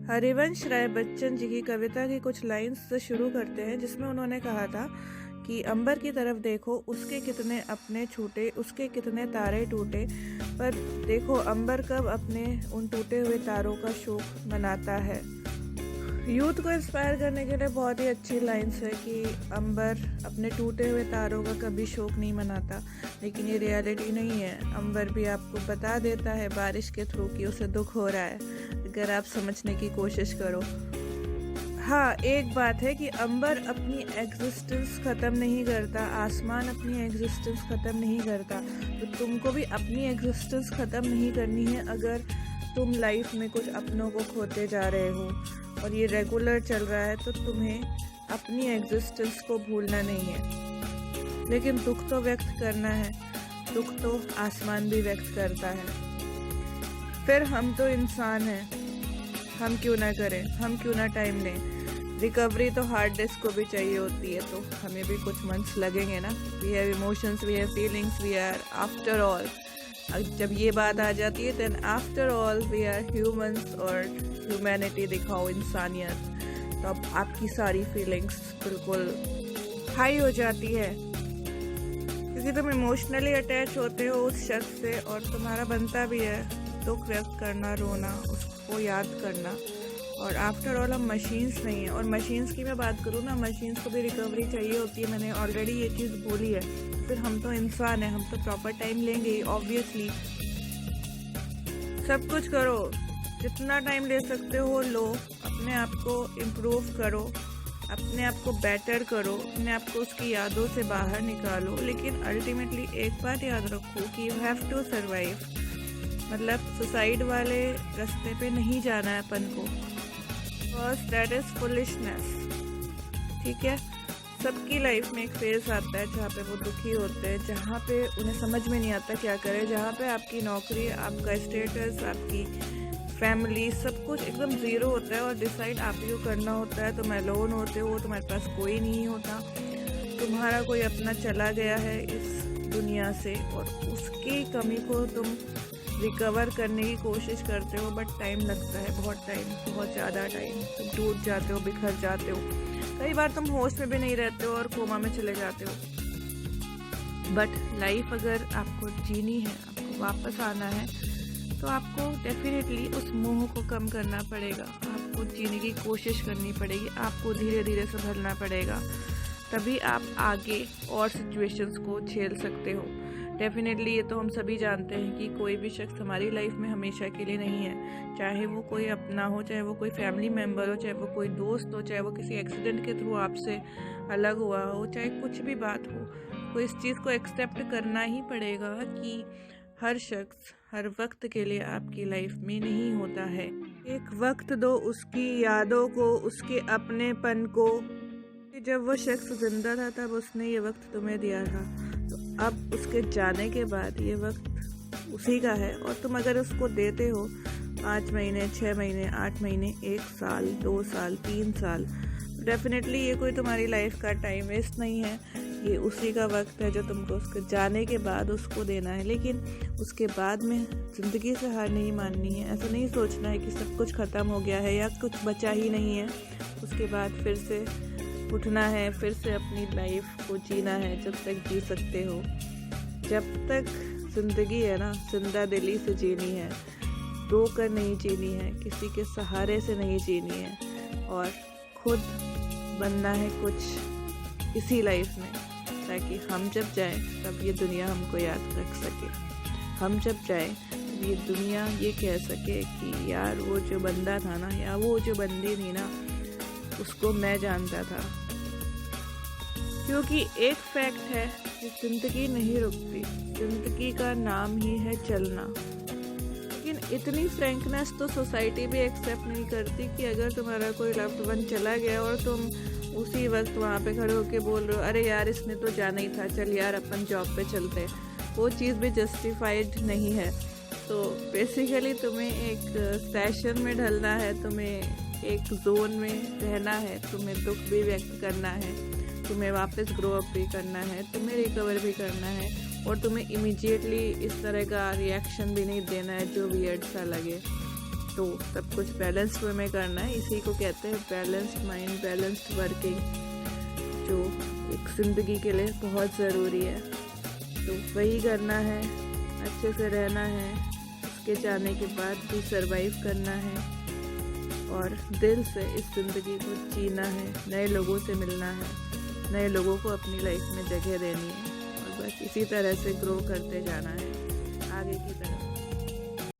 हरिवंश राय बच्चन जी की कविता की कुछ लाइंस से शुरू करते हैं, जिसमें उन्होंने कहा था कि अंबर की तरफ देखो, उसके कितने अपने छूटे, उसके कितने तारे टूटे, पर देखो अंबर कब अपने उन टूटे हुए तारों का शोक मनाता है। यूथ को इंस्पायर करने के लिए बहुत ही अच्छी लाइंस है कि अंबर अपने टूटे हुए तारों का कभी शोक नहीं मनाता, लेकिन ये रियलिटी नहीं है। अंबर भी आपको बता देता है बारिश के थ्रू कि उसे दुख हो रहा है, अगर आप समझने की कोशिश करो। हाँ, एक बात है कि अंबर अपनी एग्जिस्टेंस ख़त्म नहीं करता, आसमान अपनी एग्जिस्टेंस ख़त्म नहीं करता, तो तुमको भी अपनी एग्जिस्टेंस ख़त्म नहीं करनी है। अगर तुम लाइफ में कुछ अपनों को खोते जा रहे हो और ये रेगुलर चल रहा है, तो तुम्हें अपनी एग्जिस्टेंस को भूलना नहीं है। लेकिन दुख तो व्यक्त करना है, दुख तो आसमान भी व्यक्त करता है। फिर हम तो इंसान हैं, हम क्यों ना करें, हम क्यों ना टाइम लें। रिकवरी तो हार्ड डिस्क को भी चाहिए होती है, तो हमें भी कुछ मंथ्स लगेंगे ना। We have emotions, we have feelings, we are after all. जब ये बात आ जाती है, then after all we are humans, और ह्यूमैनिटी दिखाओ, इंसानियत। तो अब आपकी सारी फीलिंग्स बिल्कुल हाई हो जाती है, क्योंकि तुम इमोशनली अटैच होते हो उस शख्स से, और तुम्हारा बनता भी है दुख व्यक्त करना, रोना, उसको याद करना। और आफ्टर ऑल हम मशीन्स नहीं हैं। और मशीन्स की मैं बात करूँ ना, मशीन्स को भी रिकवरी चाहिए होती है, मैंने ऑलरेडी ये चीज़ बोली है। फिर हम तो इंसान हैं, हम तो प्रॉपर टाइम लेंगे ऑब्वियसली। सब कुछ करो, जितना टाइम ले सकते हो लो, अपने आप को इम्प्रूव करो, अपने आप को बेटर करो, अपने आप को उसकी यादों से बाहर निकालो। लेकिन अल्टीमेटली एक बात याद रखो कि यू हैव टू सर्वाइव। मतलब सुसाइड वाले रास्ते पे नहीं जाना है अपन को, बिकॉज दैट इज फुलिशनेस। ठीक है, सबकी लाइफ में एक फेज आता है जहाँ पे वो दुखी होते हैं, जहाँ पे उन्हें समझ में नहीं आता क्या करें, जहाँ पे आपकी नौकरी, आपका स्टेटस, आपकी फैमिली, सब कुछ एकदम ज़ीरो होता है और डिसाइड आप ही को करना होता है। तुम अलोन होते हो, तुम्हारे पास कोई नहीं होता, तुम्हारा कोई अपना चला गया है इस दुनिया से, और उसकी कमी को तुम रिकवर करने की कोशिश करते हो, बट टाइम लगता है, बहुत टाइम, बहुत ज़्यादा टाइम। तुम टूट जाते हो, बिखर जाते हो, कई बार तुम होश में भी नहीं रहते हो और कोमा में चले जाते हो। बट लाइफ अगर आपको जीनी है, आपको वापस आना है, तो आपको डेफिनेटली उस मोह को कम करना पड़ेगा, आपको जीने की कोशिश करनी पड़ेगी, आपको धीरे धीरे संभलना पड़ेगा, तभी आप आगे और सिचुएशंस को झेल सकते हो। डेफिनेटली ये तो हम सभी जानते हैं कि कोई भी शख्स हमारी लाइफ में हमेशा के लिए नहीं है, चाहे वो कोई अपना हो, चाहे वो कोई फैमिली मेम्बर हो, चाहे वो कोई दोस्त हो, चाहे वो किसी एक्सीडेंट के थ्रू आपसे अलग हुआ हो, चाहे कुछ भी बात हो, तो इस चीज़ को एक्सेप्ट करना ही पड़ेगा कि हर शख्स हर वक्त के लिए आपकी लाइफ में नहीं होता है। एक वक्त दो उसकी यादों को, उसके अपनेपन को। जब वो शख्स जिंदा था तब उसने ये वक्त तुम्हें दिया था, तो अब उसके जाने के बाद ये वक्त उसी का है, और तुम अगर उसको देते हो 5 महीने, 6 महीने, 8 महीने, 1 साल, 2 साल, 3 साल, तो डेफिनेटली ये कोई तुम्हारी लाइफ का टाइम वेस्ट नहीं है, ये उसी का वक्त है जो तुमको उसके जाने के बाद उसको देना है। लेकिन उसके बाद में ज़िंदगी से हार नहीं माननी है, ऐसा नहीं सोचना है कि सब कुछ ख़त्म हो गया है या कुछ बचा ही नहीं है। उसके बाद फिर से उठना है, फिर से अपनी लाइफ को जीना है, जब तक जी सकते हो। जब तक ज़िंदगी है ना, जिंदा दिली से जीनी है, रो कर नहीं जीनी है, किसी के सहारे से नहीं जीनी है, और खुद बनना है कुछ इसी लाइफ में, ताकि हम जब जाएं तब ये दुनिया हमको याद रख सके। हम जब जाएं तब ये दुनिया ये कह सके कि यार वो जो बंदा था ना, या वो जो बंदी थी ना, उसको मैं जानता था। क्योंकि एक फैक्ट है कि ज़िंदगी नहीं रुकती, ज़िंदगी का नाम ही है चलना। लेकिन इतनी फ्रैंकनेस तो सोसाइटी भी एक्सेप्ट नहीं करती कि अगर तुम्हारा कोई लव्ड वन चला गया और तुम उसी वक्त वहाँ पे खड़े होके बोल रहे हो, अरे यार इसने तो जाना ही था, चल यार अपन जॉब पे चलते हैं, वो चीज़ भी जस्टिफाइड नहीं है। तो बेसिकली तुम्हें एक सेशन में ढलना है, तुम्हें एक जोन में रहना है, तुम्हें दुख भी व्यक्त करना है, तुम्हें वापस ग्रो अप भी करना है, तुम्हें रिकवर भी करना है, और तुम्हें इमीडिएटली इस तरह का रिएक्शन भी नहीं देना है जो वियर्ड सा लगे। तो सब कुछ बैलेंस्ड वे में करना है। इसी को कहते हैं बैलेंस्ड माइंड, बैलेंस्ड वर्किंग, जो एक ज़िंदगी के लिए बहुत ज़रूरी है। तो वही करना है, अच्छे से रहना है, उसके जाने के बाद भी सरवाइव करना है और दिल से इस ज़िंदगी को जीना है, नए लोगों से मिलना है, नए लोगों को अपनी लाइफ में जगह देनी है और बस इसी तरह से ग्रो करते जाना है आगे की तरफ।